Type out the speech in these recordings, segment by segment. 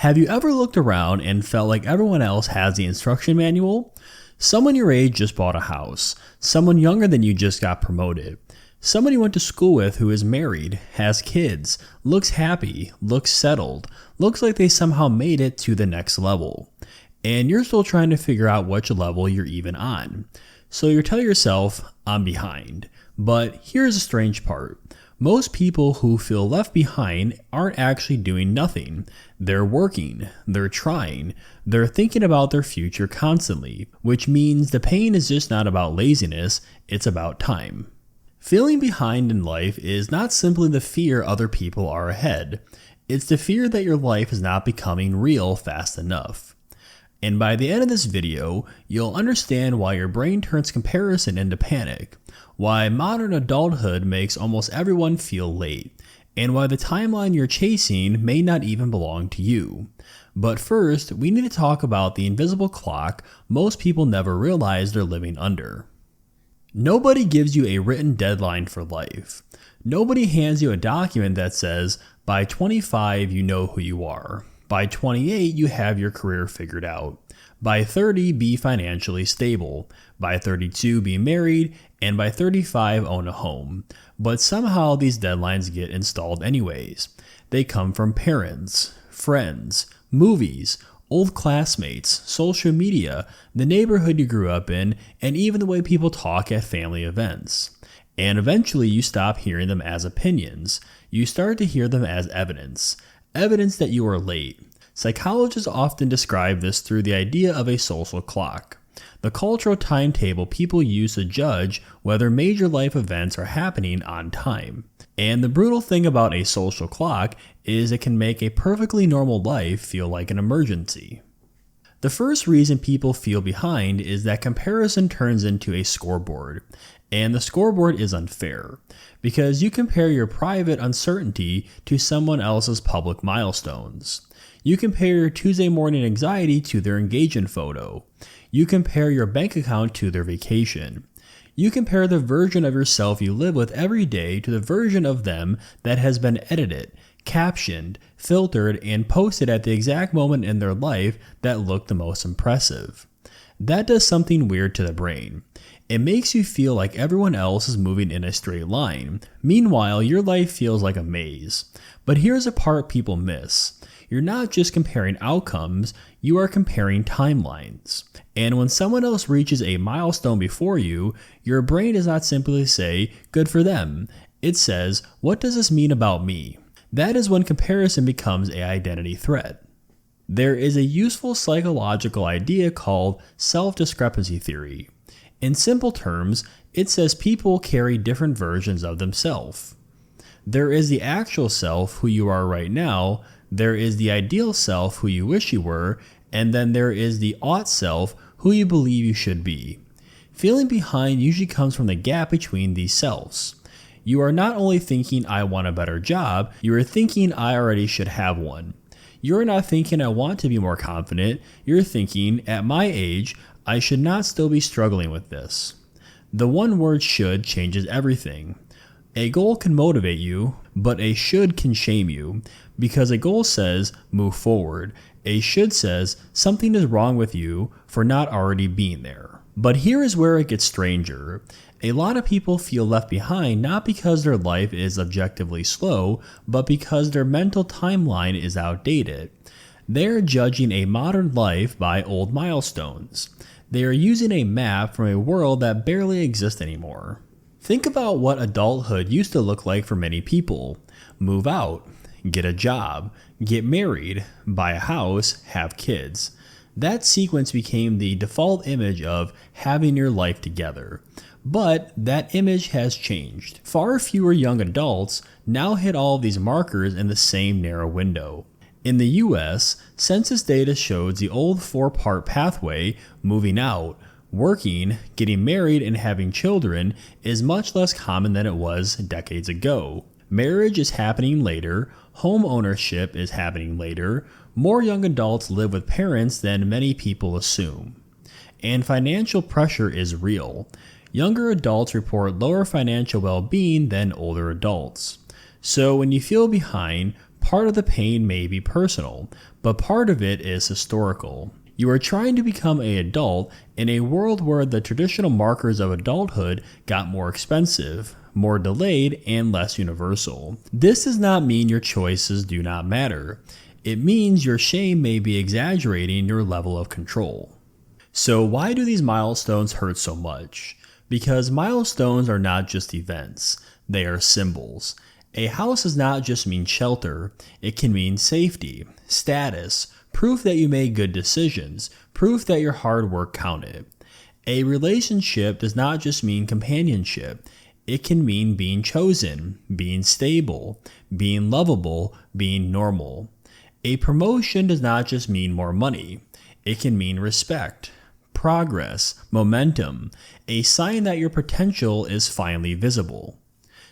Have you ever looked around and felt like everyone else has the instruction manual? Someone your age just bought a house. Someone younger than you just got promoted. Someone you went to school with who is married, has kids, looks happy, looks settled, looks like they somehow made it to the next level. And you're still trying to figure out which level you're even on. So you tell yourself, I'm behind. But here's the strange part. Most people who feel left behind aren't actually doing nothing. They're working, they're trying, they're thinking about their future constantly, which means the pain is just not about laziness, it's about time. Feeling behind in life is not simply the fear other people are ahead. It's the fear that your life is not becoming real fast enough. And by the end of this video, you'll understand why your brain turns comparison into panic, why modern adulthood makes almost everyone feel late, and why the timeline you're chasing may not even belong to you. But first, we need to talk about the invisible clock most people never realize they're living under. Nobody gives you a written deadline for life. Nobody hands you a document that says, by 25 you know who you are. By 28 you have your career figured out. By 30 be financially stable. By 32 be married. And by 35 own a home. But somehow these deadlines get installed anyways. They come from parents, friends, movies, old classmates, social media, the neighborhood you grew up in, and even the way people talk at family events. And eventually you stop hearing them as opinions. You start to hear them as evidence. Evidence that you are late. Psychologists often describe this through the idea of a social clock, the cultural timetable people use to judge whether major life events are happening on time. And the brutal thing about a social clock is it can make a perfectly normal life feel like an emergency. The first reason people feel behind is that comparison turns into a scoreboard. And the scoreboard is unfair, because you compare your private uncertainty to someone else's public milestones. You compare your Tuesday morning anxiety to their engagement photo. You compare your bank account to their vacation. You compare the version of yourself you live with every day to the version of them that has been edited, captioned, filtered, and posted at the exact moment in their life that looked the most impressive. That does something weird to the brain. It makes you feel like everyone else is moving in a straight line. Meanwhile, your life feels like a maze. But here's a part people miss. You're not just comparing outcomes, you are comparing timelines. And when someone else reaches a milestone before you, your brain does not simply say, good for them. It says, what does this mean about me? That is when comparison becomes an identity threat. There is a useful psychological idea called self-discrepancy theory. In simple terms, it says people carry different versions of themselves. There is the actual self who you are right now, there is the ideal self who you wish you were, and then there is the ought self who you believe you should be. Feeling behind usually comes from the gap between these selves. You are not only thinking I want a better job, you are thinking I already should have one. You're not thinking I want to be more confident, you're thinking at my age I should not still be struggling with this. The one word should changes everything. A goal can motivate you, but a should can shame you, because a goal says move forward. A should says something is wrong with you for not already being there. But here is where it gets stranger. A lot of people feel left behind not because their life is objectively slow, but because their mental timeline is outdated. They're judging a modern life by old milestones. They are using a map from a world that barely exists anymore. Think about what adulthood used to look like for many people. Move out, get a job, get married, buy a house, have kids. That sequence became the default image of having your life together. But that image has changed. Far fewer young adults now hit all of these markers in the same narrow window. In the US, census data shows the old 4-part pathway, moving out, working, getting married, and having children is much less common than it was decades ago. Marriage is happening later, homeownership is happening later, more young adults live with parents than many people assume. And financial pressure is real. Younger adults report lower financial well-being than older adults. So when you feel behind, Part of the pain may be personal, but part of it is historical. You are trying to become an adult in a world where the traditional markers of adulthood got more expensive, more delayed, and less universal. This does not mean your choices do not matter. It means your shame may be exaggerating your level of control. So why do these milestones hurt so much? Because milestones are not just events, they are symbols. A house does not just mean shelter, it can mean safety, status, proof that you made good decisions, proof that your hard work counted. A relationship does not just mean companionship, it can mean being chosen, being stable, being lovable, being normal. A promotion does not just mean more money, it can mean respect, progress, momentum, a sign that your potential is finally visible.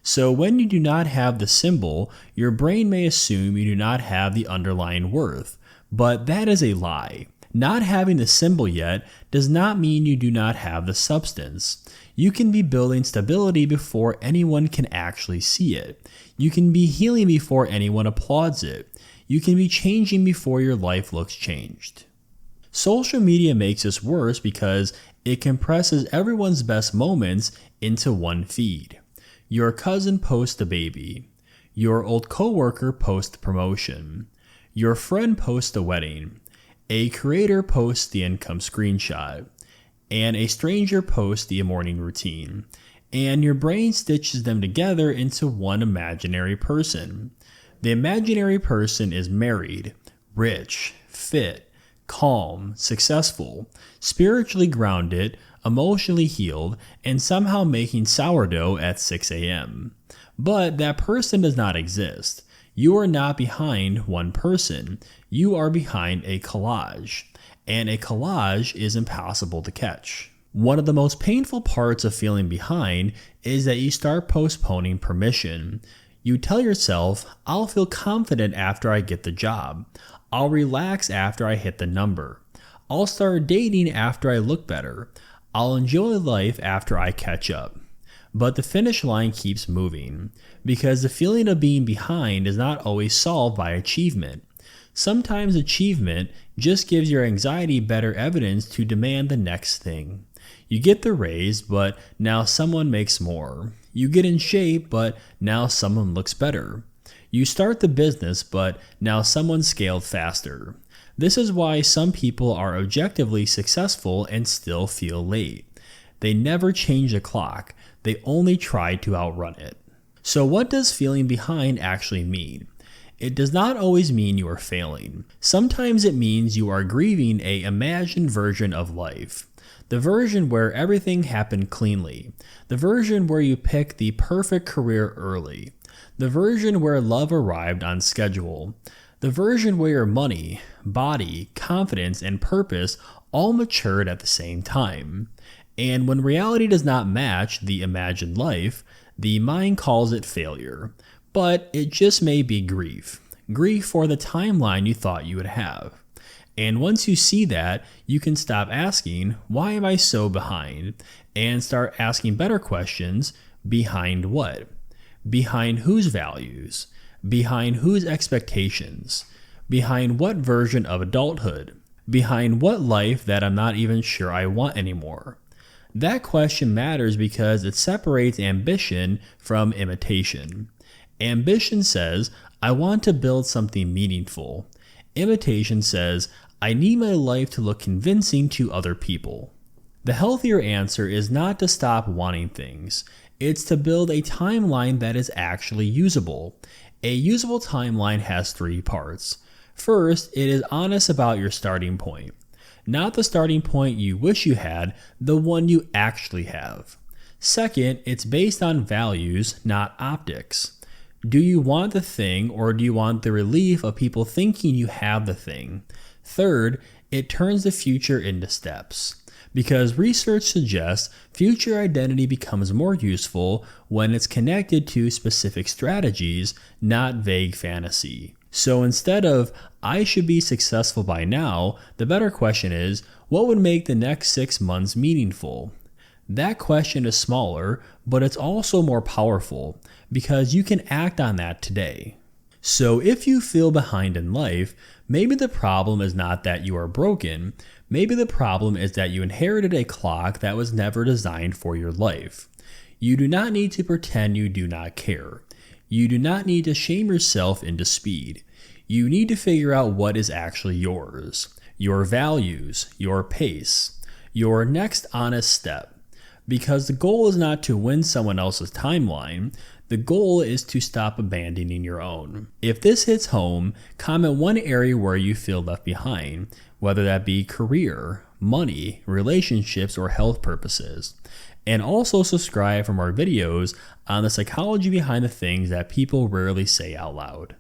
So when you do not have the symbol, your brain may assume you do not have the underlying worth. But that is a lie. Not having the symbol yet does not mean you do not have the substance. You can be building stability before anyone can actually see it. You can be healing before anyone applauds it. You can be changing before your life looks changed. Social media makes this worse because it compresses everyone's best moments into one feed. Your cousin posts a baby. Your old coworker posts the promotion. Your friend posts a wedding. A creator posts the income screenshot. And a stranger posts the morning routine. And your brain stitches them together into one imaginary person. The imaginary person is married, rich, fit, calm, successful, spiritually grounded, emotionally healed, and somehow making sourdough at 6 a.m. But that person does not exist. You are not behind one person. You are behind a collage. And a collage is impossible to catch. One of the most painful parts of feeling behind is that you start postponing permission. You tell yourself, I'll feel confident after I get the job. I'll relax after I hit the number. I'll start dating after I look better. I'll enjoy life after I catch up. But the finish line keeps moving, because the feeling of being behind is not always solved by achievement. Sometimes achievement just gives your anxiety better evidence to demand the next thing. You get the raise, but now someone makes more. You get in shape, but now someone looks better. You start the business, but now someone scaled faster. This is why some people are objectively successful and still feel late. They never change the clock. They only try to outrun it. So what does feeling behind actually mean? It does not always mean you are failing. Sometimes it means you are grieving an imagined version of life. The version where everything happened cleanly. The version where you picked the perfect career early. The version where love arrived on schedule. The version where your money, body, confidence, and purpose all matured at the same time. And when reality does not match the imagined life, the mind calls it failure. But it just may be grief. Grief for the timeline you thought you would have. And once you see that, you can stop asking, why am I so behind? And start asking better questions, behind what? Behind whose values? Behind whose expectations? Behind what version of adulthood? Behind what life that I'm not even sure I want anymore? That question matters because it separates ambition from imitation. Ambition says, I want to build something meaningful. Imitation says, I need my life to look convincing to other people. The healthier answer is not to stop wanting things. It's to build a timeline that is actually usable. A usable timeline has 3 parts. First, it is honest about your starting point. Not the starting point you wish you had, the one you actually have. Second, it's based on values, not optics. Do you want the thing, or do you want the relief of people thinking you have the thing? Third, it turns the future into steps. Because research suggests future identity becomes more useful when it's connected to specific strategies, not vague fantasy. So instead of, I should be successful by now, the better question is, what would make the next 6 months meaningful? That question is smaller, but it's also more powerful, because you can act on that today. So if you feel behind in life, maybe the problem is not that you are broken. Maybe the problem is that you inherited a clock that was never designed for your life. You do not need to pretend you do not care. You do not need to shame yourself into speed. You need to figure out what is actually yours, your values, your pace, your next honest step. Because the goal is not to win someone else's timeline, the goal is to stop abandoning your own. If this hits home, comment one area where you feel left behind, whether that be career, money, relationships, or health purposes. And also subscribe for more videos on the psychology behind the things that people rarely say out loud.